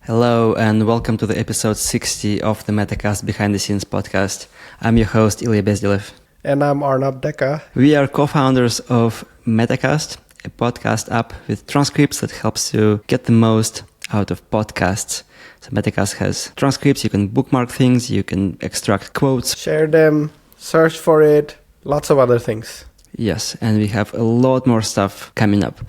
Hello and welcome to the episode 60 of the Metacast Behind the Scenes podcast. I'm your host, Ilya Bezdilev. And I'm Arnab Dekka. We are co-founders of Metacast, a podcast app with transcripts that helps you get the most out of podcasts. So Metacast has transcripts, you can bookmark things, you can extract quotes. Share them, search for it, lots of other things. Yes, and we have a lot more stuff coming up.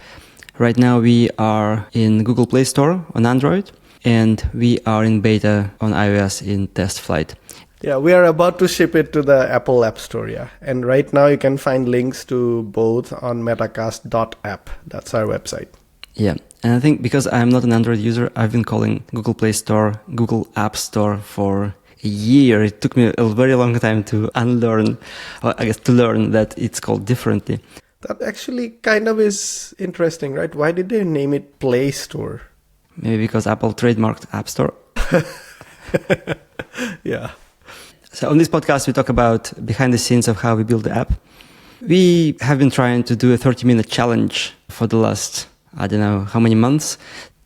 Right now we are in Google Play Store on Android. And we are in beta on iOS in test flight. Yeah, we are about to ship it to the Apple App Store, yeah. And right now you can find links to both on metacast.app. That's our website. Yeah, and I think because I'm not an Android user, I've been calling Google Play Store Google App Store for a year. It took me a very long time to unlearn, or I guess to learn that it's called differently. That actually kind of is interesting, right? Why did they name it Play Store? Maybe because Apple trademarked App Store. Yeah. So on this podcast, we talk about behind the scenes of how we build the app. We have been trying to do a 30-minute challenge for the last, I don't know how many months.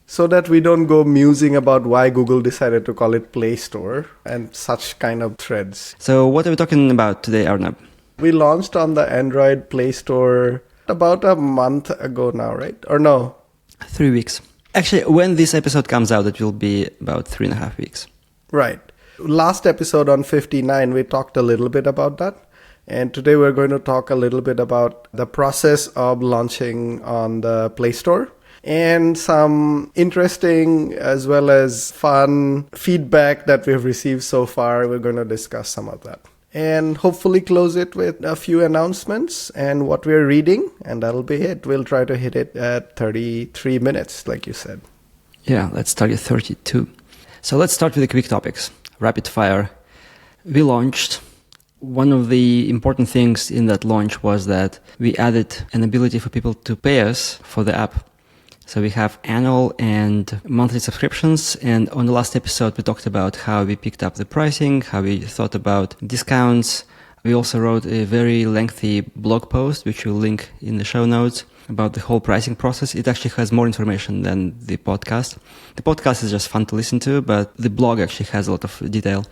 So that we don't go musing about why Google decided to call it Play Store and such kind of threads. So what are we talking about today, Arnab? We launched on the Android Play Store about a month ago now, right? Or no? 3 weeks. Actually, when this episode comes out, it will be about 3.5 weeks. Right. Last episode on 59, we talked a little bit about that. And today we're going to talk a little bit about the process of launching on the Play Store and some interesting as well as fun feedback that we've received so far. We're going to discuss some of that. And hopefully close it with a few announcements and what we're reading, and that'll be it. We'll try to hit it at 33 minutes, like you said. Yeah, let's start at 32. So let's start with the quick topics. Rapid fire. We launched. One of the important things in that launch was that we added an ability for people to pay us for the app. So we have annual and monthly subscriptions. And on the last episode, we talked about how we picked up the pricing, how we thought about discounts. We also wrote a very lengthy blog post, which we'll link in the show notes, about the whole pricing process. It actually has more information than the podcast. The podcast is just fun to listen to, but the blog actually has a lot of detail.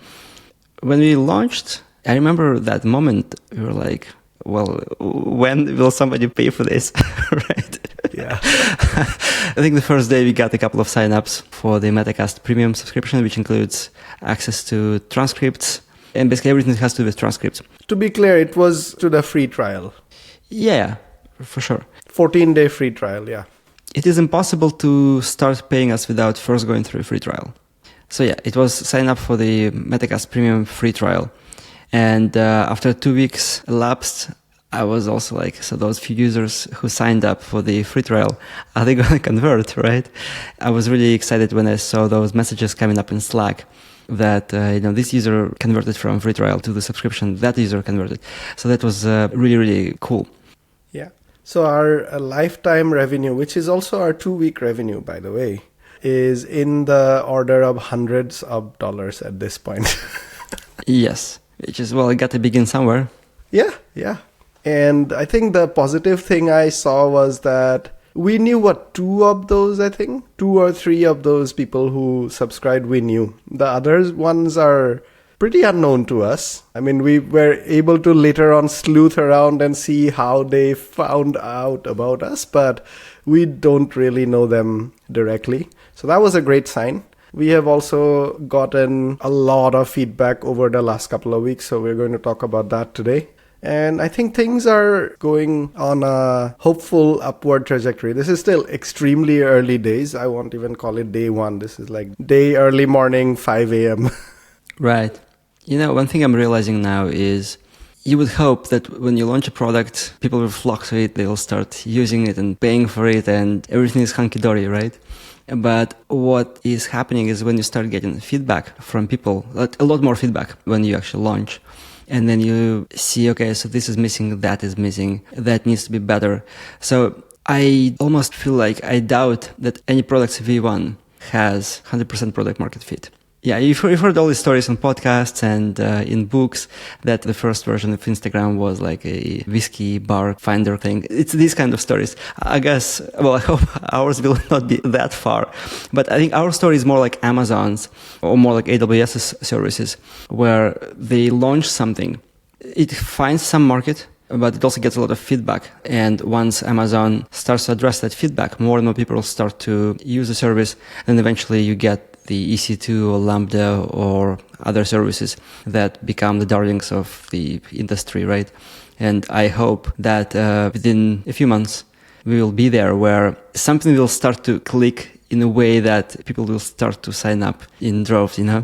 When we launched, I remember that moment, we were like, well, when will somebody pay for this? Right? Yeah. I think the first day we got a couple of signups for the Metacast premium subscription, which includes access to transcripts and basically everything that has to do with transcripts. To be clear, it was to the free trial. Yeah, for sure. 14-day free trial, yeah. It is impossible to start paying us without first going through a free trial. So yeah, it was sign up for the Metacast premium free trial. And after 2 weeks elapsed, I was also like, so those few users who signed up for the free trial, are they going to convert, right? I was really excited when I saw those messages coming up in Slack that, this user converted from free trial to the subscription, that user converted. So that was really, really cool. Yeah. So our lifetime revenue, which is also our 2-week revenue, by the way, is in the order of hundreds of dollars at this point. Yes. Which is, well, I got to begin somewhere. Yeah. And I think the positive thing I saw was that we knew 2 of those, I think, 2 or 3 of those people who subscribed, we knew. The other ones are pretty unknown to us. I mean, we were able to later on sleuth around and see how they found out about us, but we don't really know them directly. So that was a great sign. We have also gotten a lot of feedback over the last couple of weeks, so we're going to talk about that today. And I think things are going on a hopeful upward trajectory. This is still extremely early days. I won't even call it day 1. This is like day early morning, 5 a.m. Right. One thing I'm realizing now is you would hope that when you launch a product, people will flock to it, they'll start using it and paying for it, and everything is hunky-dory, right? But what is happening is when you start getting feedback from people, a lot more feedback when you actually launch. And then you see, okay, so this is missing, that is missing, that needs to be better. So I almost feel like I doubt that any product's V1 has 100% product market fit. Yeah, you've heard all these stories on podcasts and in books that the first version of Instagram was like a whiskey bar finder thing. It's these kind of stories. I guess, well, I hope ours will not be that far. But I think our story is more like Amazon's or more like AWS's services, where they launch something. It finds some market, but it also gets a lot of feedback. And once Amazon starts to address that feedback, more and more people start to use the service. And eventually you get the EC2 or Lambda or other services that become the darlings of the industry, right? And I hope that within a few months, we will be there where something will start to click in a way that people will start to sign up in droves, you know?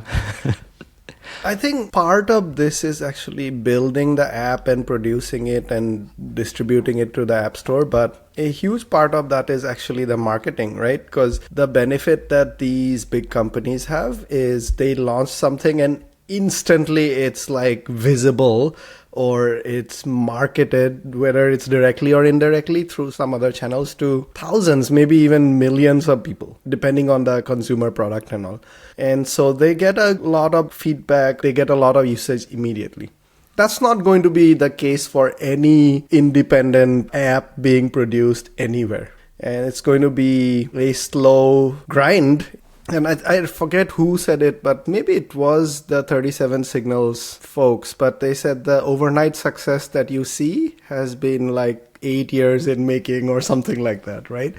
I think part of this is actually building the app and producing it and distributing it to the App Store. But a huge part of that is actually the marketing, right? Because the benefit that these big companies have is they launch something and instantly it's like visible or it's marketed, whether it's directly or indirectly through some other channels to thousands, maybe even millions of people, depending on the consumer product and all. And so they get a lot of feedback, they get a lot of usage immediately. That's not going to be the case for any independent app being produced anywhere. And it's going to be a slow grind. And I forget who said it, but maybe it was the 37 Signals folks, but they said the overnight success that you see has been like 8 years in making or something like that, right?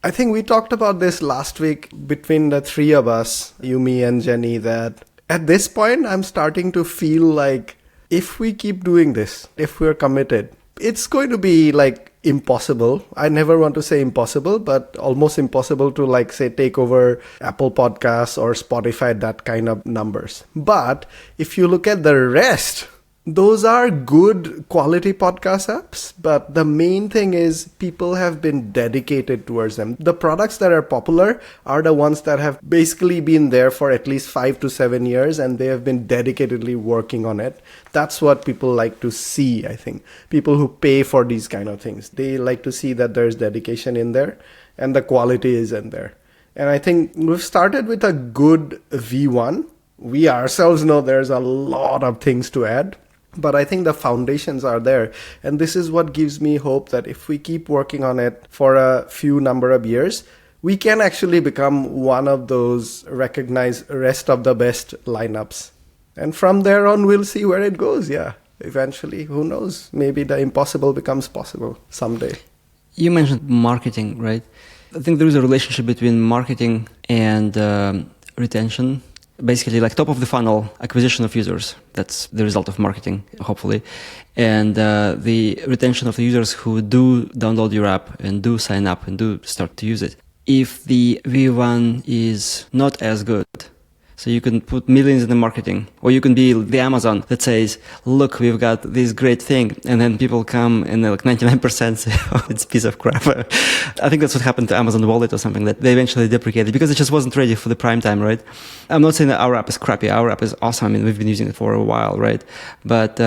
I think we talked about this last week between the three of us, you, me, and Jenny, that at this point, I'm starting to feel like if we keep doing this, if we're committed, it's going to be like impossible. I never want to say impossible, but almost impossible to like say take over Apple Podcasts or Spotify, that kind of numbers. But if you look at the rest, those are good quality podcast apps, but the main thing is people have been dedicated towards them. The products that are popular are the ones that have basically been there for at least 5 to 7 years and they have been dedicatedly working on it. That's what people like to see, I think. People who pay for these kind of things, they like to see that there's dedication in there and the quality is in there. And I think we've started with a good V1. We ourselves know there's a lot of things to add. But I think the foundations are there. And this is what gives me hope that if we keep working on it for a few number of years, we can actually become one of those recognized rest of the best lineups. And from there on, we'll see where it goes. Yeah, eventually, who knows? Maybe the impossible becomes possible someday. You mentioned marketing, right? I think there is a relationship between marketing and retention. Basically, like top of the funnel acquisition of users. That's the result of marketing, hopefully. And the retention of the users who do download your app and do sign up and do start to use it. If the V1 is not as good, so you can put millions in the marketing, or you can be the Amazon that says, look, we've got this great thing. And then people come and they're like 99% say, oh, it's a piece of crap. I think that's what happened to Amazon Wallet or something, that they eventually deprecated because it just wasn't ready for the prime time, right? I'm not saying that our app is crappy. Our app is awesome. I mean, we've been using it for a while, right? But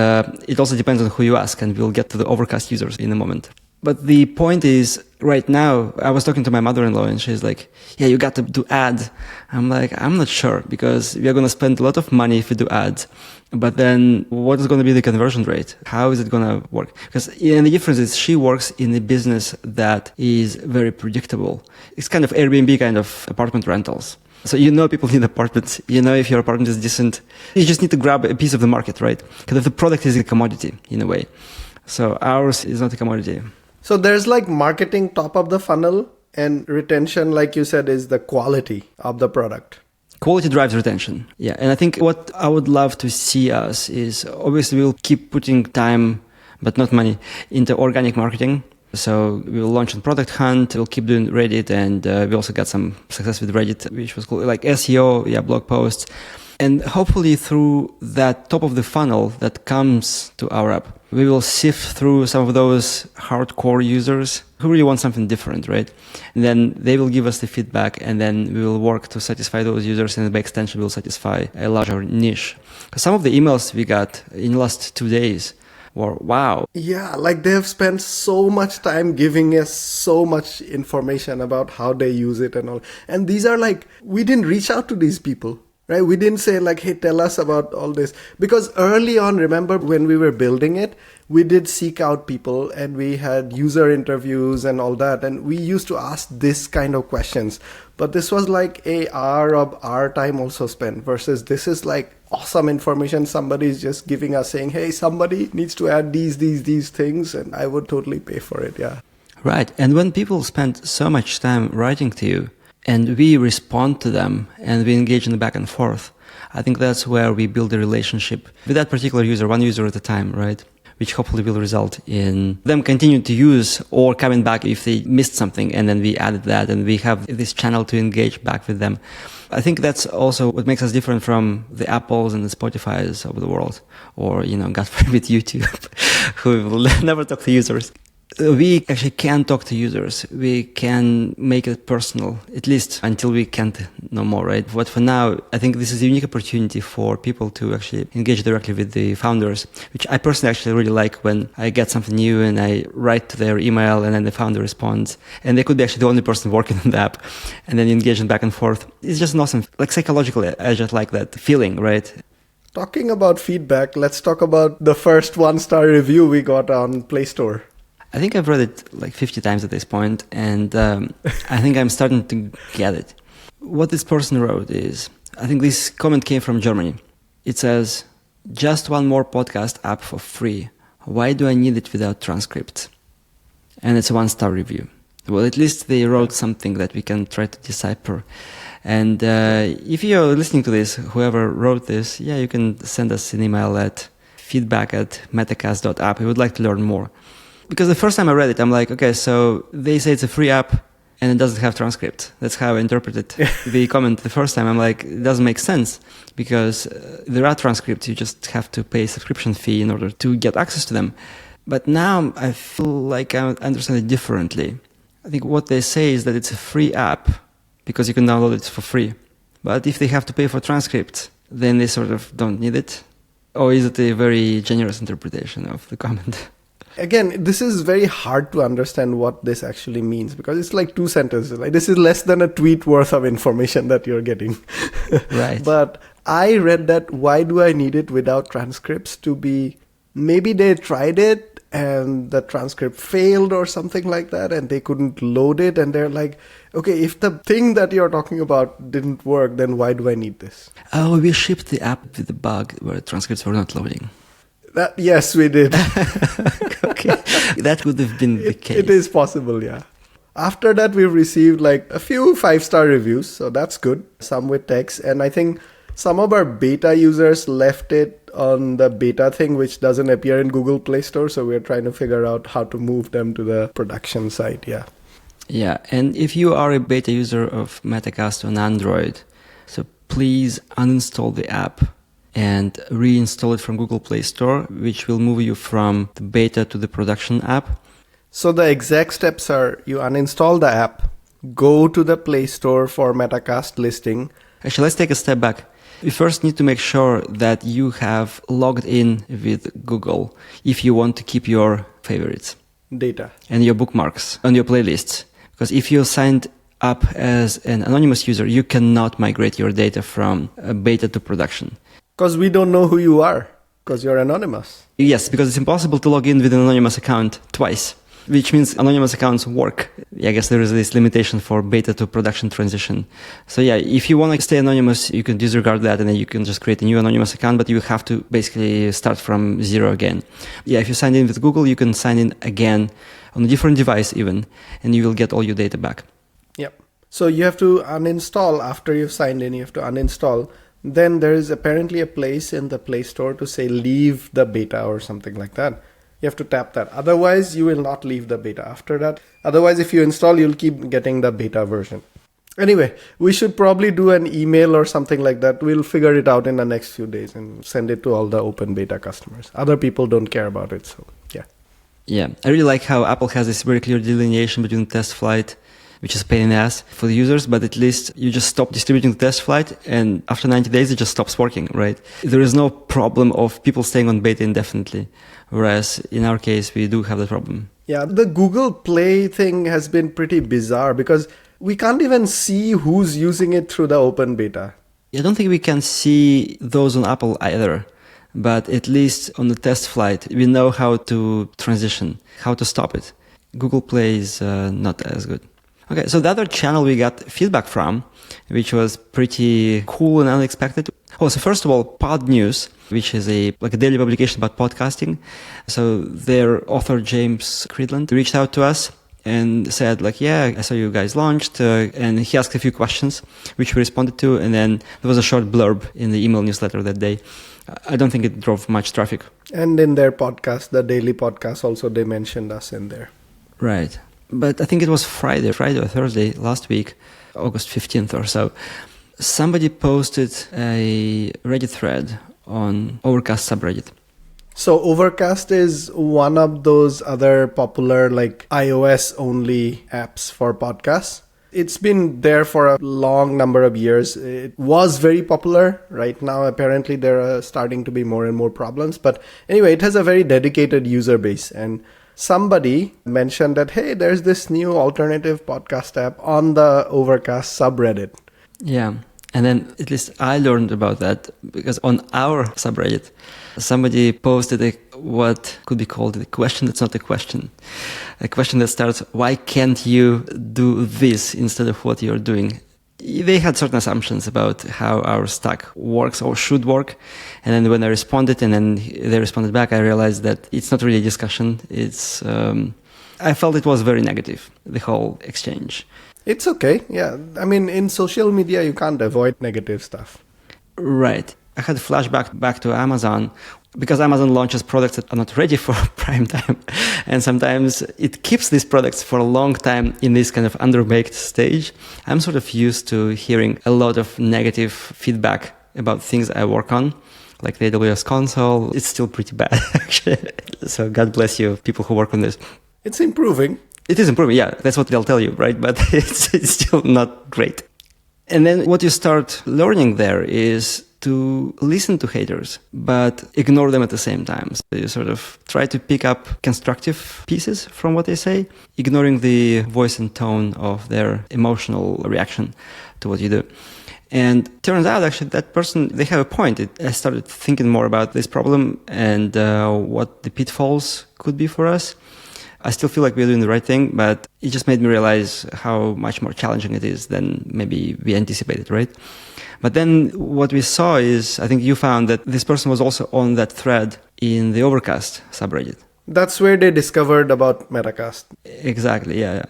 it also depends on who you ask, and we'll get to the Overcast users in a moment. But the point is, right now, I was talking to my mother-in-law and she's like, yeah, you got to do ads. I'm like, I'm not sure, because we are going to spend a lot of money if we do ads. But then what is going to be the conversion rate? How is it going to work? Because the difference is she works in a business that is very predictable. It's kind of Airbnb kind of apartment rentals. So you know people need apartments. You know if your apartment is decent. You just need to grab a piece of the market, right? Because the product is a commodity in a way. So ours is not a commodity. So there's like marketing top of the funnel, and retention, like you said, is the quality of the product. Quality drives retention. Yeah. And I think what I would love to see us is, obviously we'll keep putting time, but not money, into organic marketing. So we'll launch on Product Hunt, we'll keep doing Reddit, and we also got some success with Reddit, which was cool, like SEO, blog posts. And hopefully through that top of the funnel that comes to our app, we will sift through some of those hardcore users who really want something different, right? And then they will give us the feedback, and then we will work to satisfy those users, and by extension, we will satisfy a larger niche. Because some of the emails we got in the last 2 days were, wow. Yeah, like they have spent so much time giving us so much information about how they use it and all. And these are like, we didn't reach out to these people. Right? We didn't say like, hey, tell us about all this. Because early on, remember when we were building it, we did seek out people and we had user interviews and all that. And we used to ask this kind of questions. But this was like a hour of our time also spent versus this is like awesome information. Somebody's just giving us saying, hey, somebody needs to add these things. And I would totally pay for it. Yeah. Right. And when people spend so much time writing to you, and we respond to them and we engage in the back and forth, I think that's where we build a relationship with that particular user, one user at a time, right? Which hopefully will result in them continuing to use or coming back if they missed something, and then we added that and we have this channel to engage back with them. I think that's also what makes us different from the Apples and the Spotifys of the world, or, God forbid, YouTube, who will never talk to users. We actually can talk to users. We can make it personal, at least until we can't no more, right? But for now, I think this is a unique opportunity for people to actually engage directly with the founders, which I personally actually really like when I get something new and I write to their email and then the founder responds. And they could be actually the only person working on the app, and then engage in back and forth. It's just an awesome, like psychologically, I just like that feeling, right? Talking about feedback, let's talk about the first 1-star review we got on Play Store. I think I've read it like 50 times at this point, and I think I'm starting to get it. What this person wrote is, I think this comment came from Germany. It says, just one more podcast app for free. Why do I need it without transcripts? And it's a 1-star review. Well, at least they wrote something that we can try to decipher. And if you're listening to this, whoever wrote this, you can send us an email at feedback@metacast.app. We would like to learn more. Because the first time I read it, I'm like, okay, so they say it's a free app and it doesn't have transcript. That's how I interpreted the comment the first time. I'm like, it doesn't make sense because there are transcripts. You just have to pay a subscription fee in order to get access to them. But now I feel like I understand it differently. I think what they say is that it's a free app because you can download it for free. But if they have to pay for transcripts, then they sort of don't need it. Or is it a very generous interpretation of the comment? Again, this is very hard to understand what this actually means because it's like 2 sentences. Like this is less than a tweet worth of information that you're getting. Right. But I read that why do I need it without transcripts to be, maybe they tried it and the transcript failed or something like that and they couldn't load it and they're like, okay, if the thing that you're talking about didn't work, then why do I need this? Oh, we shipped the app with the bug where transcripts were not loading. Yes, we did. Okay, that would have been the case. It is possible, yeah. After that, we've received like a few 5-star reviews, so that's good. Some with text, and I think some of our beta users left it on the beta thing, which doesn't appear in Google Play Store, so we're trying to figure out how to move them to the production site, yeah. Yeah, and if you are a beta user of Metacast on Android, so please uninstall the app and reinstall it from Google Play Store, which will move you from the beta to the production app. So the exact steps are you uninstall the app, go to the Play Store for Metacast listing. Actually, let's take a step back. You first need to make sure that you have logged in with Google if you want to keep your favorites. Data. And your bookmarks on your playlists. Because if you signed up as an anonymous user, you cannot migrate your data from beta to production. Because we don't know who you are, because you're anonymous. Yes, because it's impossible to log in with an anonymous account twice, which means anonymous accounts work. I guess there is this limitation for beta to production transition. So if you want to stay anonymous, you can disregard that and then you can just create a new anonymous account, but you have to basically start from zero again. If you signed in with Google, you can sign in again on a different device even, and you will get all your data back. Yep. So you have to uninstall after you've signed in, you have to uninstall. Then there is apparently a place in the Play Store to say leave the beta or something like that. You have to tap that. Otherwise, you will not leave the beta after that. Otherwise, if you install, you'll keep getting the beta version. Anyway, we should probably do an email or something like that. We'll figure it out in the next few days and send it to all the open beta customers. Other people don't care about it, so yeah. Yeah, I really like how Apple has this very clear delineation between test flight, which is a pain in the ass for the users, but at least you just stop distributing the test flight and after 90 days it just stops working, right? There is no problem of people staying on beta indefinitely, whereas in our case we do have the problem. Yeah, the Google Play thing has been pretty bizarre because we can't even see who's using it through the open beta. I don't think we can see those on Apple either, but at least on the test flight, we know how to transition, how to stop it. Google Play is not as good. Okay, so the other channel we got feedback from, which was pretty cool and unexpected. Oh, so first of all, Pod News, which is a daily publication about podcasting. So their author, James Creedland, reached out to us and said, yeah, I saw you guys launched, and he asked a few questions, which we responded to, and then there was a short blurb in the email newsletter that day. I don't think it drove much traffic. And in their podcast, the daily podcast, also they mentioned us in there. Right. But I think it was Friday or Thursday last week, August 15th or so. Somebody posted a Reddit thread on Overcast subreddit. So Overcast is one of those other popular iOS-only apps for podcasts. It's been there for a long number of years. It was very popular. Right now, apparently, there are starting to be more and more problems. But anyway, it has a very dedicated user base. And somebody mentioned that, hey, there's this new alternative podcast app on the Overcast subreddit. Yeah. And then at least I learned about that because on our subreddit, somebody posted what could be called a question that's not a question. A question that starts, why can't you do this instead of what you're doing? They had certain assumptions about how our stack works or should work. And then when I responded and then they responded back, I realized that it's not really a discussion. I felt it was very negative, the whole exchange. It's okay. Yeah. I mean, in social media, you can't avoid negative stuff. Right. I had a flashback back to Amazon because Amazon launches products that are not ready for prime time. And sometimes it keeps these products for a long time in this kind of underbaked stage. I'm sort of used to hearing a lot of negative feedback about things I work on, like the AWS console. It's still pretty bad, actually. So God bless you, people who work on this. It's improving. It is improving, yeah. That's what they'll tell you, right? But it's still not great. And then what you start learning there is to listen to haters, but ignore them at the same time. So you sort of try to pick up constructive pieces from what they say, ignoring the voice and tone of their emotional reaction to what you do. And turns out, actually, that person, they have a point. I started thinking more about this problem and what the pitfalls could be for us. I still feel like we're doing the right thing, but it just made me realize how much more challenging it is than maybe we anticipated, right? But then what we saw is, I think you found that this person was also on that thread in the Overcast subreddit. That's where they discovered about Metacast. Exactly, yeah.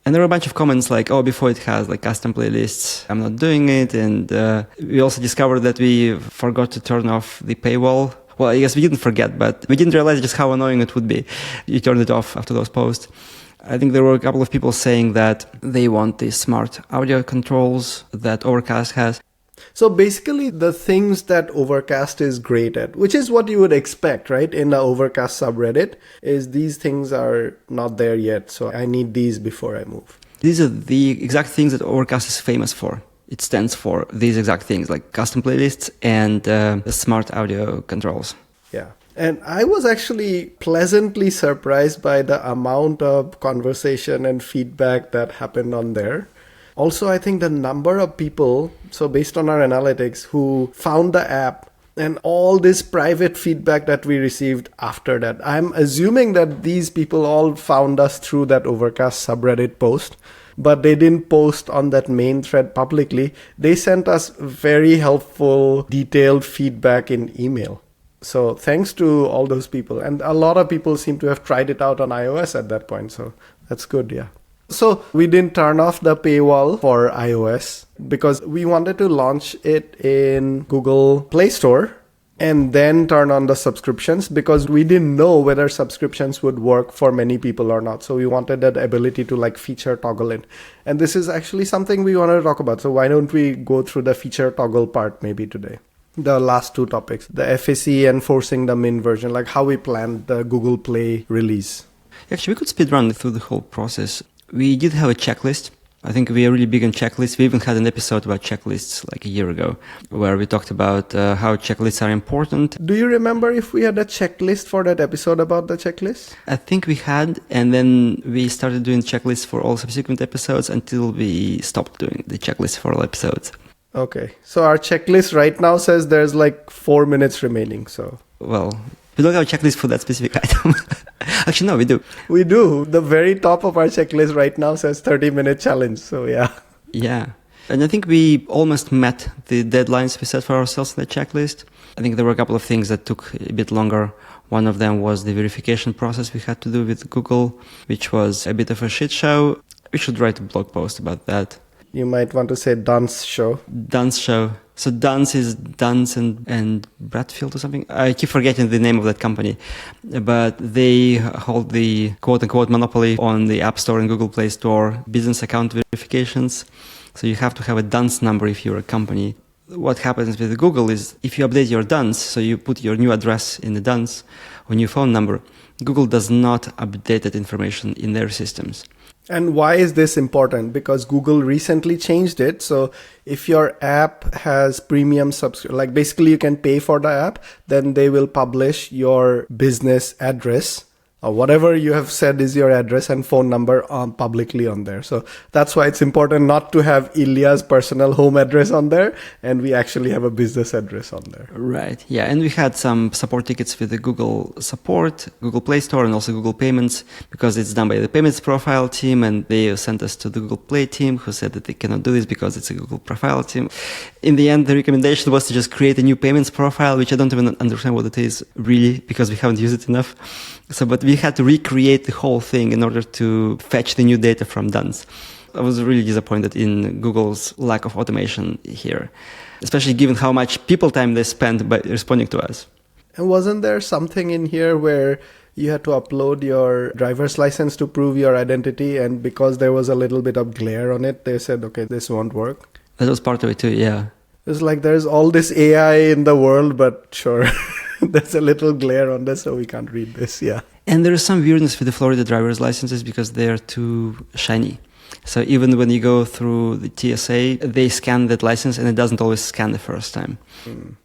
And there were a bunch of comments like, oh, before it has custom playlists, I'm not doing it. And we also discovered that we forgot to turn off the paywall. Well, I guess we didn't forget, but we didn't realize just how annoying it would be. You turned it off after those posts. I think there were a couple of people saying that they want the smart audio controls that Overcast has. So basically the things that Overcast is great at, which is what you would expect, right? In the Overcast subreddit, is these things are not there yet. So I need these before I move. These are the exact things that Overcast is famous for. It stands for these exact things like custom playlists and the smart audio controls. Yeah. And I was actually pleasantly surprised by the amount of conversation and feedback that happened on there. Also, I think the number of people, so based on our analytics, who found the app and all this private feedback that we received after that. I'm assuming that these people all found us through that Overcast subreddit post, but they didn't post on that main thread publicly. They sent us very helpful, detailed feedback in email. So thanks to all those people. And a lot of people seem to have tried it out on iOS at that point. So that's good, yeah. So we didn't turn off the paywall for iOS because we wanted to launch it in Google Play Store and then turn on the subscriptions because we didn't know whether subscriptions would work for many people or not. So we wanted that ability to feature toggle in. And this is actually something we want to talk about. So why don't we go through the feature toggle part maybe today? The last two topics, the FAC and forcing the min version, like how we planned the Google Play release. Actually, we could speed run through the whole process. We did have a checklist. I think we are really big on checklists. We even had an episode about checklists a year ago where we talked about how checklists are important. Do you remember if we had a checklist for that episode about the checklist? I think we had, and then we started doing checklists for all subsequent episodes until we stopped doing the checklist for all episodes. Okay. So our checklist right now says there's like 4 minutes remaining. So Well, we don't have a checklist for that specific item. Actually, no, we do. we do. The very top of our checklist right now says 30-minute challenge. So yeah. Yeah. And I think we almost met the deadlines we set for ourselves in the checklist. I think there were a couple of things that took a bit longer. One of them was the verification process we had to do with Google, which was a bit of a shit show. We should write a blog post about that. You might want to say dance show. Dance show. So Dance is Duns and Bradfield or something. I keep forgetting the name of that company. But they hold the quote-unquote monopoly on the App Store and Google Play Store business account verifications. So you have to have a DUNS number if you're a company. What happens with Google is if you update your DUNS, so you put your new address in the DUNS or new phone number, Google does not update that information in their systems. And why is this important? Because Google recently changed it. So if your app has premium subscription, like basically you can pay for the app, then they will publish your business address or whatever you have said is your address and phone number publicly on there. So that's why it's important not to have Ilya's personal home address on there, and we actually have a business address on there. Right. Yeah. And we had some support tickets with the Google support, Google Play Store, and also Google Payments, because it's done by the payments profile team, and they sent us to the Google Play team, who said that they cannot do this because it's a Google profile team. In the end, the recommendation was to just create a new payments profile, which I don't even understand what it is really, because we haven't used it enough. So, but we had to recreate the whole thing in order to fetch the new data from DUNS. I was really disappointed in Google's lack of automation here, especially given how much people time they spent by responding to us. And wasn't there something in here where you had to upload your driver's license to prove your identity, and because there was a little bit of glare on it, they said, okay, this won't work? That was part of it too, yeah. It's like there's all this AI in the world, but sure, there's a little glare on this, so we can't read this, yeah. And there is some weirdness with the Florida driver's licenses because they're too shiny. So even when you go through the TSA, they scan that license and it doesn't always scan the first time.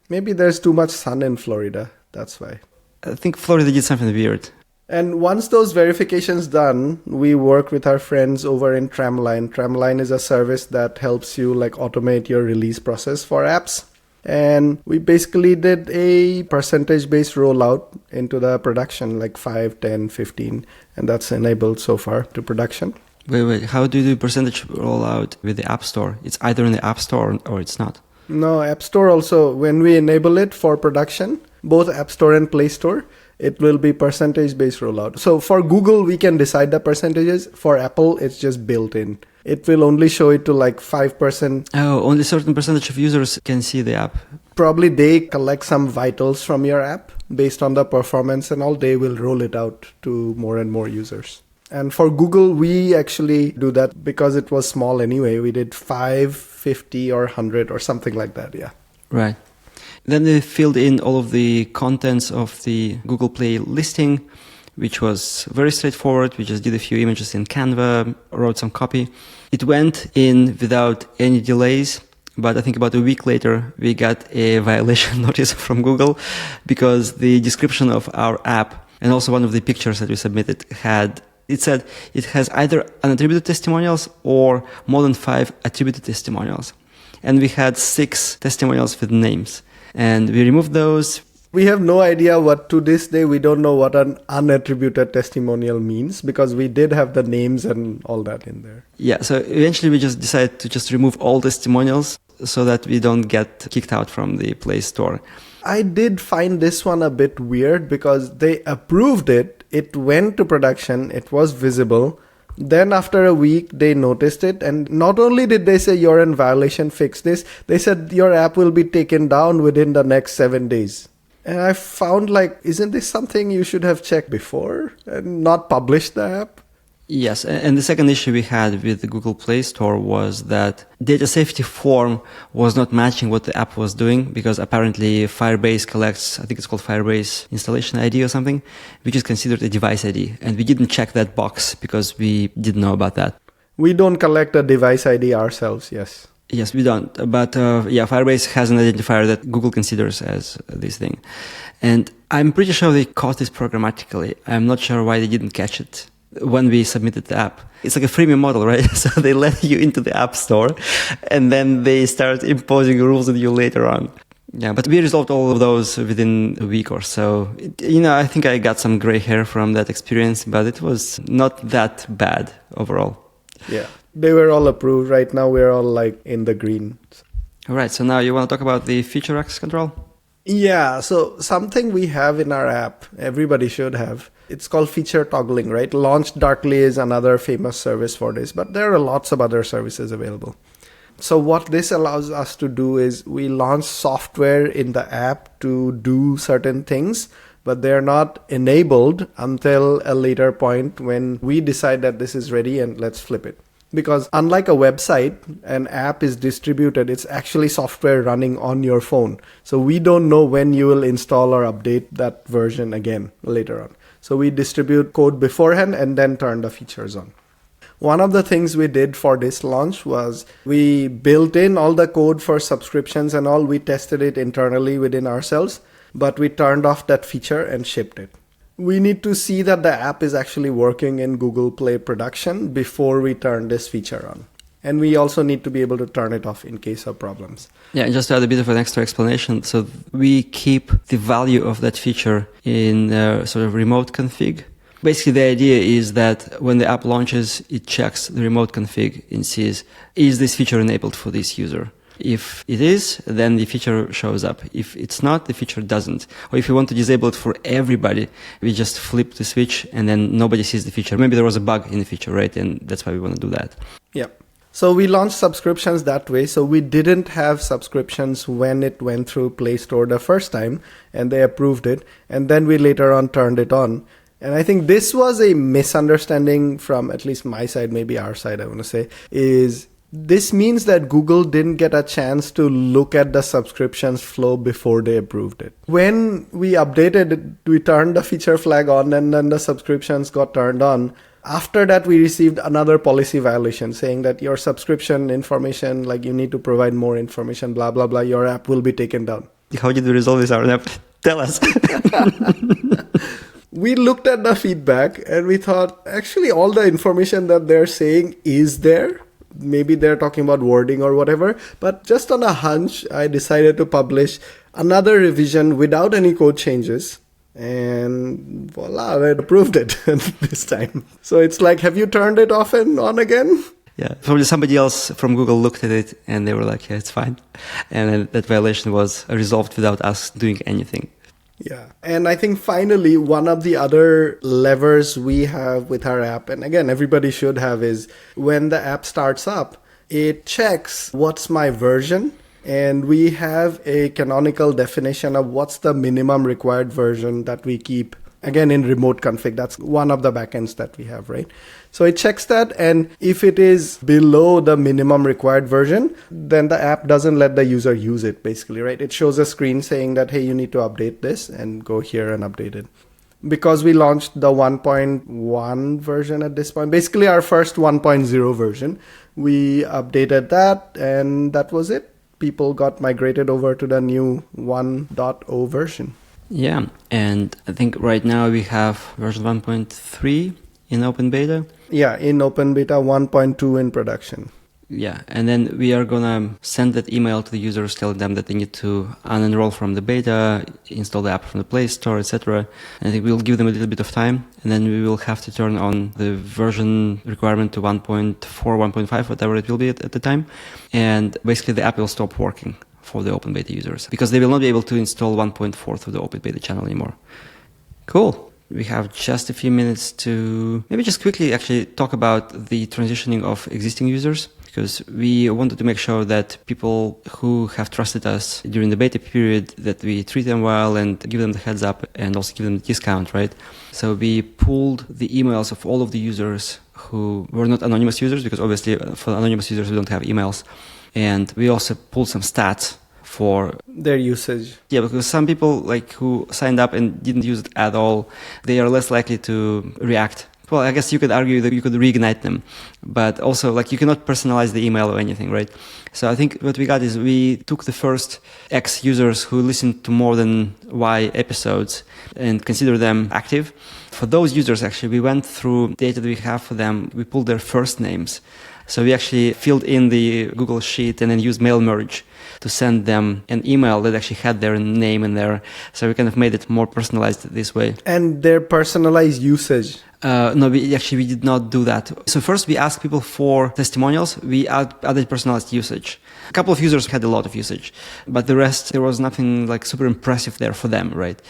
Maybe there's too much sun in Florida, that's why. I think Florida did something weird. And once those verifications done, we work with our friends over in Tramline. Tramline is a service that helps you like automate your release process for apps. And we basically did a percentage-based rollout into the production, like 5, 10, 15, and that's enabled so far to production. Wait, how do you do percentage rollout with the App Store? It's either in the App Store or it's not. No, App Store also, when we enable it for production, both App Store and Play Store, it will be percentage-based rollout. So for Google, we can decide the percentages. For Apple, it's just built in. It will only show it to like 5%. Oh, only certain percentage of users can see the app. Probably they collect some vitals from your app based on the performance and all. They will roll it out to more and more users. And for Google, we actually do that because it was small anyway. We did 5, 50 or 100 or something like that, yeah. Right. Then they filled in all of the contents of the Google Play listing, which was very straightforward. We just did a few images in Canva, wrote some copy. It went in without any delays, but I think about a week later, we got a violation notice from Google because the description of our app and also one of the pictures that we submitted it said it has either unattributed testimonials or more than 5 attributed testimonials. And we had 6 testimonials with names. And we removed those. We have no idea to this day, we don't know what an unattributed testimonial means because we did have the names and all that in there. Yeah, so eventually we just decided to just remove all testimonials so that we don't get kicked out from the Play Store. I did find this one a bit weird because they approved it, it went to production, it was visible. Then after a week, they noticed it. And not only did they say you're in violation, fix this, they said your app will be taken down within the next 7 days. And I found isn't this something you should have checked before and not published the app? Yes, and the second issue we had with the Google Play Store was that data safety form was not matching what the app was doing because apparently Firebase collects, I think it's called Firebase installation ID or something, which is considered a device ID. And we didn't check that box because we didn't know about that. We don't collect a device ID ourselves, yes. Yes, we don't. But Firebase has an identifier that Google considers as this thing. And I'm pretty sure they caught this programmatically. I'm not sure why they didn't catch it. when we submitted the app. It's like a freemium model, right? So they let you into the app store and then they start imposing rules on you later on. Yeah, but we resolved all of those within a week or so. I think I got some gray hair from that experience, but it was not that bad overall. Yeah, they were all approved. Right now we're all like in the green. All right, so now you want to talk about the feature access control? Yeah, so something we have in our app, everybody should have. It's called feature toggling, right? Launch Darkly is another famous service for this, but there are lots of other services available. So what this allows us to do is we launch software in the app to do certain things, but they're not enabled until a later point when we decide that this is ready and let's flip it. Because unlike a website, an app is distributed. It's actually software running on your phone. So we don't know when you will install or update that version again later on. So we distribute code beforehand and then turn the features on. One of the things we did for this launch was we built in all the code for subscriptions and all. We tested it internally within ourselves, but we turned off that feature and shipped it. We need to see that the app is actually working in Google Play production before we turn this feature on. And we also need to be able to turn it off in case of problems. Yeah, and just to add a bit of an extra explanation. So we keep the value of that feature in sort of remote config. Basically, the idea is that when the app launches, it checks the remote config and sees, is this feature enabled for this user? If it is, then the feature shows up. If it's not, the feature doesn't. Or if you want to disable it for everybody, we just flip the switch and then nobody sees the feature. Maybe there was a bug in the feature, right? And that's why we want to do that. Yeah. So we launched subscriptions that way. So we didn't have subscriptions when it went through Play Store the first time and they approved it. And then we later on turned it on. And I think this was a misunderstanding from at least my side, maybe our side, I want to say, is this means that Google didn't get a chance to look at the subscriptions flow before they approved it. When we updated it, we turned the feature flag on and then the subscriptions got turned on. After that, we received another policy violation saying that your subscription information, like you need to provide more information, blah, blah, blah, your app will be taken down. How did we resolve this, Arnab? Tell us. We looked at the feedback and we thought, actually, all the information that they're saying is there. Maybe they're talking about wording or whatever. But just on a hunch, I decided to publish another revision without any code changes. And voila, they approved it this time. So it's like, have you turned it off and on again? Yeah, probably somebody else from Google looked at it and they were like, yeah, it's fine. And then that violation was resolved without us doing anything. Yeah. And I think finally, one of the other levers we have with our app, and again, everybody should have, is when the app starts up, it checks what's my version. And we have a canonical definition of what's the minimum required version that we keep. Again, in remote config, that's one of the backends that we have, right? So it checks that. And if it is below the minimum required version, then the app doesn't let the user use it, basically, right? It shows a screen saying that, hey, you need to update this and go here and update it. Because we launched the 1.1 version at this point, basically our first 1.0 version, we updated that and that was it. People got migrated over to the new 1.0 version. Yeah, and I think right now we have version 1.3 in open beta. Yeah, in open beta, 1.2 in production. Yeah, and then we are going to send that email to the users telling them that they need to unenroll from the beta, install the app from the Play Store, etc. And I think we'll give them a little bit of time, and then we will have to turn on the version requirement to 1.4, 1.5, whatever it will be at the time. And basically the app will stop working for the open beta users because they will not be able to install 1.4 through the open beta channel anymore. Cool. We have just a few minutes to maybe just quickly actually talk about the transitioning of existing users, because we wanted to make sure that people who have trusted us during the beta period, that we treat them well and give them the heads up and also give them the discount, right? So we pulled the emails of all of the users who were not anonymous users, because obviously for anonymous users we don't have emails. And we also pulled some stats for their usage. Yeah, because some people like who signed up and didn't use it at all, they are less likely to react Well, I guess you could argue that you could reignite them, but also like you cannot personalize the email or anything, right? So I think what we got is we took the first X users who listened to more than Y episodes and consider them active. For those users, actually, we went through data that we have for them. We pulled their first names. So we actually filled in the Google Sheet and then used mail merge to send them an email that actually had their name in there. So we kind of made it more personalized this way. And their personalized usage. No, we did not do that. So first we asked people for testimonials. We added personalized usage. A couple of users had a lot of usage, but the rest, there was nothing like super impressive there for them, right?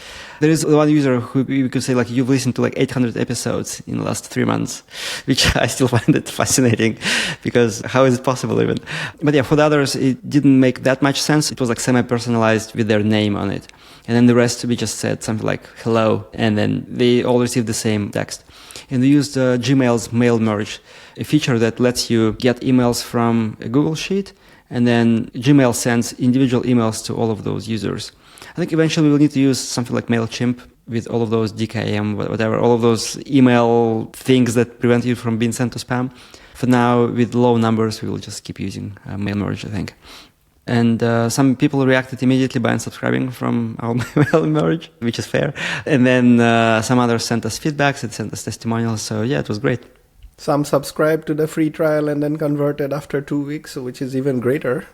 There is one user who we could say like, you've listened to like 800 episodes in the last 3 months, which I still find it fascinating because how is it possible even? But yeah, for the others, it didn't make that much sense. It was like semi-personalized with their name on it. And then the rest, we just said something like hello, and then they all received the same text. And we used Gmail's mail merge, a feature that lets you get emails from a Google Sheet, and then Gmail sends individual emails to all of those users. I think eventually we will need to use something like MailChimp with all of those DKIM, whatever, all of those email things that prevent you from being sent to spam. For now, with low numbers, we will just keep using mail merge, I think. And some people reacted immediately by unsubscribing from our mail merge, which is fair. And then some others sent us feedbacks, and sent us testimonials. So yeah, it was great. Some subscribed to the free trial and then converted after 2 weeks, which is even greater.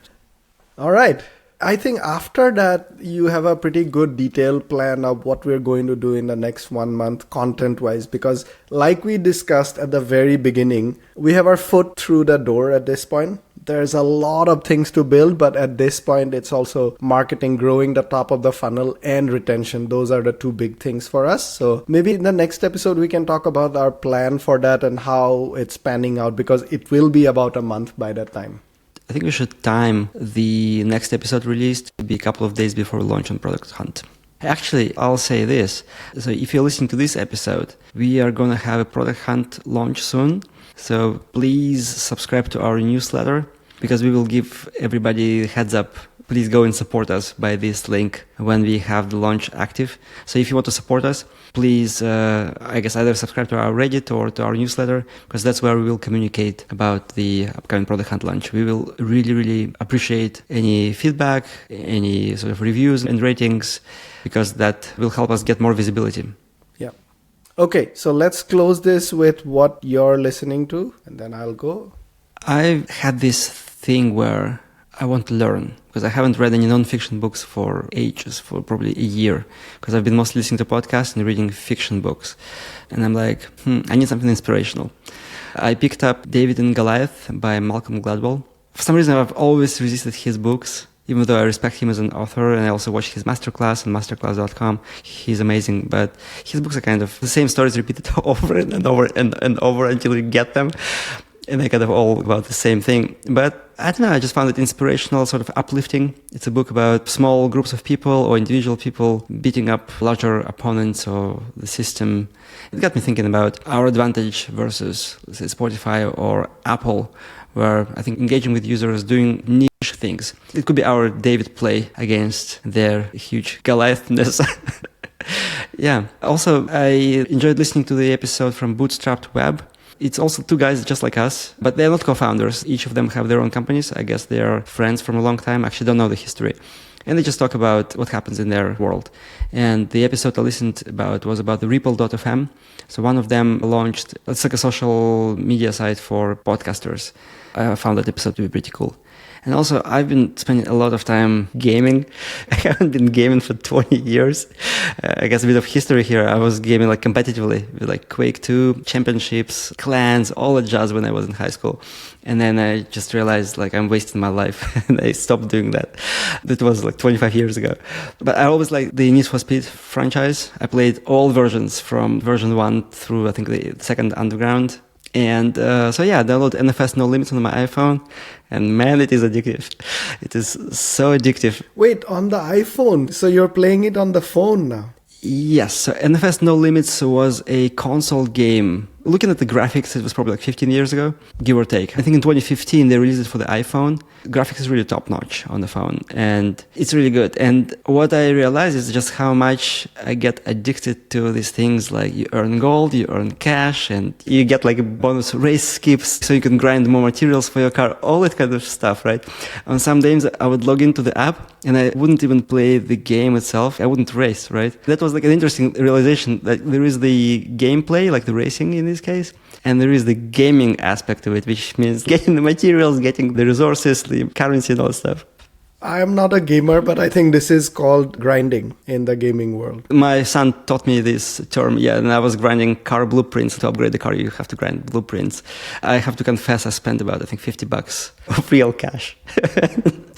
All right. I think after that, you have a pretty good detailed plan of what we're going to do in the next 1 month content-wise, because like we discussed at the very beginning, we have our foot through the door at this point. There's a lot of things to build, but at this point, it's also marketing, growing the top of the funnel, and retention. Those are the two big things for us. So maybe in the next episode, we can talk about our plan for that and how it's panning out, because it will be about a month by that time. I think we should time the next episode release to be a couple of days before launch on Product Hunt. Actually, I'll say this. So if you're listening to this episode, we are going to have a Product Hunt launch soon. So please subscribe to our newsletter, because we will give everybody a heads up. Please go and support us by this link when we have the launch active. So if you want to support us, please, I guess either subscribe to our Reddit or to our newsletter, because that's where we will communicate about the upcoming Product Hunt launch. We will really, really appreciate any feedback, any sort of reviews and ratings, because that will help us get more visibility. Yeah. Okay, so let's close this with what you're listening to, and then I'll go. I've had this thing where I want to learn, because I haven't read any non-fiction books for ages, for probably a year, because I've been mostly listening to podcasts and reading fiction books. And I'm like, I need something inspirational. I picked up David and Goliath by Malcolm Gladwell. For some reason, I've always resisted his books, even though I respect him as an author, and I also watched his masterclass on masterclass.com. He's amazing, but his books are kind of the same stories repeated over and over and over until you get them. And they're kind of all about the same thing. But I don't know, I just found it inspirational, sort of uplifting. It's a book about small groups of people or individual people beating up larger opponents or the system. It got me thinking about our advantage versus, let's say, Spotify or Apple, where I think engaging with users, doing niche things. It could be our David play against their huge Goliathness. Yeah. Also, I enjoyed listening to the episode from Bootstrapped Web. It's also two guys just like us, but they're not co-founders. Each of them have their own companies. I guess they are friends from a long time. Actually, don't know the history. And they just talk about what happens in their world. And the episode I listened about was about the Ripple.fm. So one of them launched, it's like a social media site for podcasters. I found that episode to be pretty cool. And also, I've been spending a lot of time gaming. I haven't been gaming for 20 years. I guess a bit of history here. I was gaming like competitively with like Quake 2, championships, clans, all that jazz when I was in high school. And then I just realized like I'm wasting my life and I stopped doing that. That was like 25 years ago. But I always liked the Need for Speed franchise. I played all versions from version 1 through I think the second Underground. And so yeah, I download NFS No Limits on my iPhone, and man, it is addictive. It is so addictive. Wait, on the iPhone? So you're playing it on the phone now? Yes, so NFS No Limits was a console game Looking at the graphics, it was probably like 15 years ago, give or take. I think in 2015, they released it for the iPhone. Graphics is really top notch on the phone, and it's really good. And what I realized is just how much I get addicted to these things. Like you earn gold, you earn cash, and you get like a bonus race skips so you can grind more materials for your car, all that kind of stuff, right? On some days, I would log into the app and I wouldn't even play the game itself. I wouldn't race, right? That was like an interesting realization that there is the gameplay, like the racing in this case, and there is the gaming aspect of it, which means getting the materials, getting the resources, the currency and all that stuff. I am not a gamer, but I think this is called grinding in the gaming world. My son taught me this term, and I was grinding car blueprints. To upgrade the car, you have to grind blueprints. I have to confess, I spent about, I think, $50 of real cash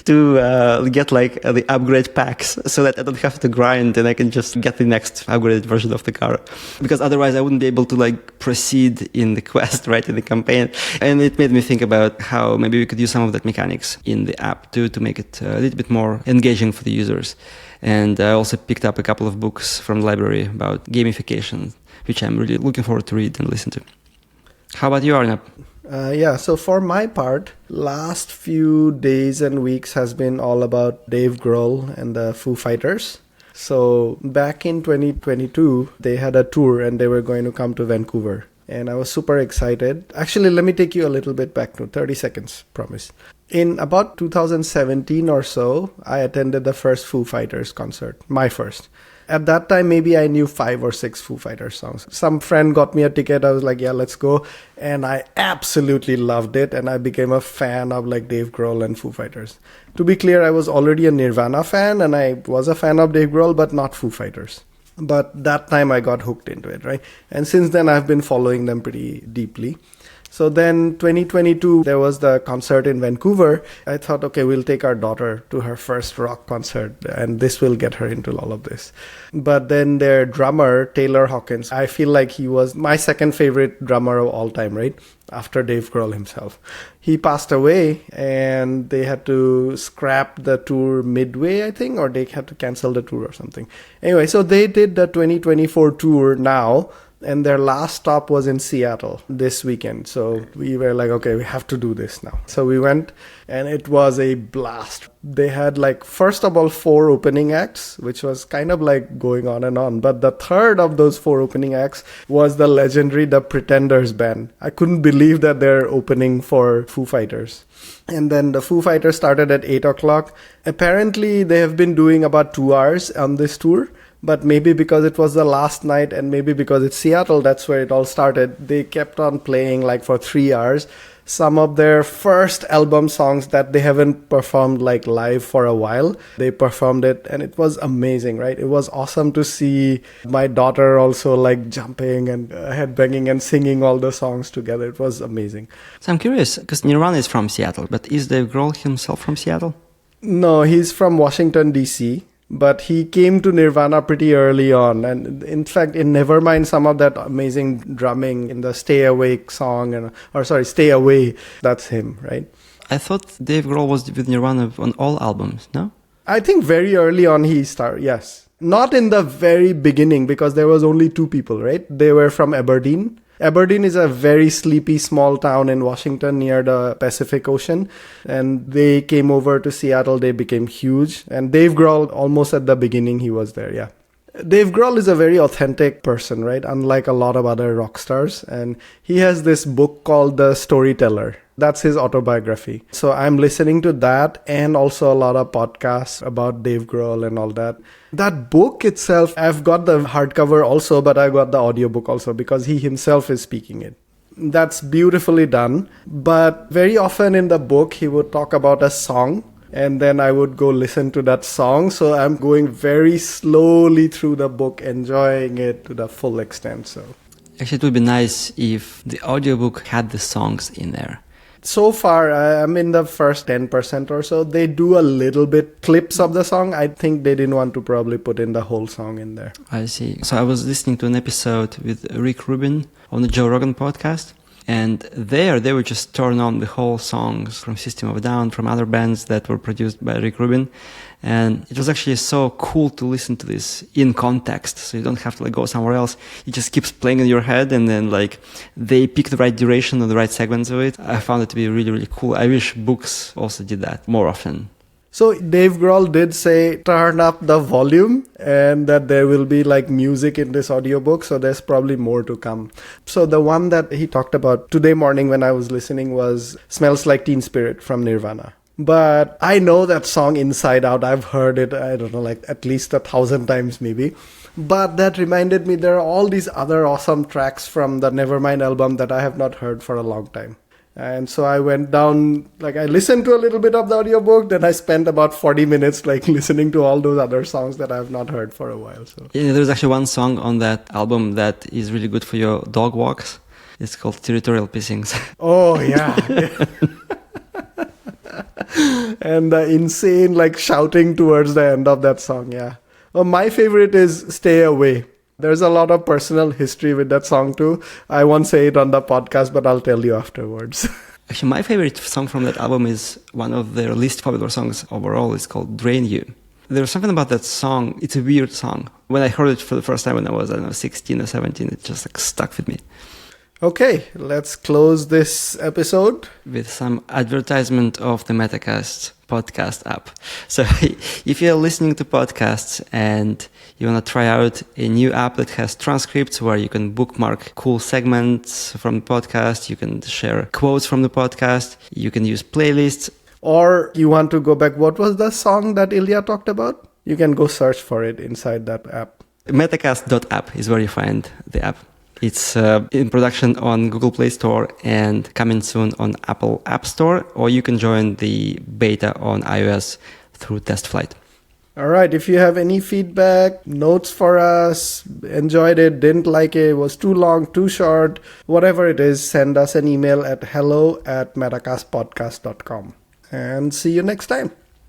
to get like the upgrade packs so that I don't have to grind and I can just get the next upgraded version of the car. Because otherwise I wouldn't be able to like proceed in the quest, right, in the campaign. And it made me think about how maybe we could use some of that mechanics in the app to make it a little bit more engaging for the users. And I also picked up a couple of books from the library about gamification, which I'm really looking forward to read and listen to. How about you, Arnab? So for my part, last few days and weeks has been all about Dave Grohl and the Foo Fighters. So back in 2022, they had a tour and they were going to come to Vancouver. And I was super excited. Actually, let me take you a little bit back to 30 seconds, promise. In about 2017 or so, I attended the first Foo Fighters concert, my first. At that time, maybe I knew 5 or 6 Foo Fighters songs. Some friend got me a ticket. I was like, yeah, let's go. And I absolutely loved it. And I became a fan of like Dave Grohl and Foo Fighters. To be clear, I was already a Nirvana fan and I was a fan of Dave Grohl, but not Foo Fighters. But that time I got hooked into it, right? And since then, I've been following them pretty deeply. So then 2022, there was the concert in Vancouver. I thought, okay, we'll take our daughter to her first rock concert and this will get her into all of this. But then their drummer, Taylor Hawkins, I feel like he was my second favorite drummer of all time, right? After Dave Grohl himself. He passed away and they had to scrap the tour midway, I think, or they had to cancel the tour or something. Anyway, so they did the 2024 tour now. And their last stop was in Seattle this weekend. So we were like, okay, we have to do this now. So we went and it was a blast. They had like, first of all, 4 opening acts, which was kind of like going on and on. But the third of those 4 opening acts was the legendary The Pretenders band. I couldn't believe that they're opening for Foo Fighters. And then the Foo Fighters started at 8 o'clock. Apparently, they have been doing about 2 hours on this tour. But maybe because it was the last night and maybe because it's Seattle, that's where it all started. They kept on playing like for 3 hours. Some of their first album songs that they haven't performed like live for a while. They performed it and it was amazing, right? It was awesome to see my daughter also like jumping and headbanging and singing all the songs together. It was amazing. So I'm curious, because Nirvana is from Seattle, but is Dave Grohl himself from Seattle? No, he's from Washington, D.C., but he came to Nirvana pretty early on. And in fact, in Nevermind, some of that amazing drumming in the Stay Awake song, Stay Away, that's him, right? I thought Dave Grohl was with Nirvana on all albums, no? I think very early on he started, yes. Not in the very beginning, because there was only 2 people, right? They were from Aberdeen. Aberdeen is a very sleepy small town in Washington near the Pacific Ocean. And they came over to Seattle. They became huge. And Dave Grohl, almost at the beginning, he was there, yeah. Dave Grohl is a very authentic person, right? Unlike a lot of other rock stars. And he has this book called The Storyteller. That's his autobiography. So I'm listening to that and also a lot of podcasts about Dave Grohl and all that. That book itself, I've got the hardcover also, but I got the audiobook also because he himself is speaking it. That's beautifully done. But very often in the book, he would talk about a song. And then I would go listen to that song. So I'm going very slowly through the book, enjoying it to the full extent. So actually, it would be nice if the audiobook had the songs in there. So far, I'm in the first 10% or so. They do a little bit clips of the song. I think they didn't want to probably put in the whole song in there. I see. So I was listening to an episode with Rick Rubin on the Joe Rogan podcast. And there, they would just turn on the whole songs from System of a Down, from other bands that were produced by Rick Rubin. And it was actually so cool to listen to this in context. So you don't have to like go somewhere else. It just keeps playing in your head, and then like they pick the right duration and the right segments of it. I found it to be really, really cool. I wish books also did that more often. So Dave Grohl did say turn up the volume and that there will be like music in this audiobook. So there's probably more to come. So the one that he talked about today morning when I was listening was Smells Like Teen Spirit from Nirvana. But I know that song inside out. I've heard it, I don't know, like at least 1,000 times maybe. But that reminded me there are all these other awesome tracks from the Nevermind album that I have not heard for a long time. And so I went down, like I listened to a little bit of the audiobook, then I spent about 40 minutes like listening to all those other songs that I have not heard for a while. So yeah, there's actually one song on that album that is really good for your dog walks. It's called Territorial Pissings. Oh, yeah. And the insane like shouting towards the end of that song, yeah. Well, my favorite is Stay Away. There's a lot of personal history with that song too. I won't say it on the podcast, but I'll tell you afterwards. Actually, my favorite song from that album is one of their least popular songs overall. It's called Drain You. There's something about that song. It's a weird song. When I heard it for the first time when I was, I don't know, 16 or 17, it just like stuck with me. Okay, let's close this episode with some advertisement of the Metacast podcast app. So if you're listening to podcasts and you want to try out a new app that has transcripts where you can bookmark cool segments from the podcast, you can share quotes from the podcast, you can use playlists. Or you want to go back, what was the song that Ilya talked about? You can go search for it inside that app. Metacast.app is where you find the app. It's in production on Google Play Store and coming soon on Apple App Store, or you can join the beta on iOS through TestFlight. All right. If you have any feedback, notes for us, enjoyed it, didn't like it, was too long, too short, whatever it is, send us an email at hello@metacastpodcast.com. And see you next time.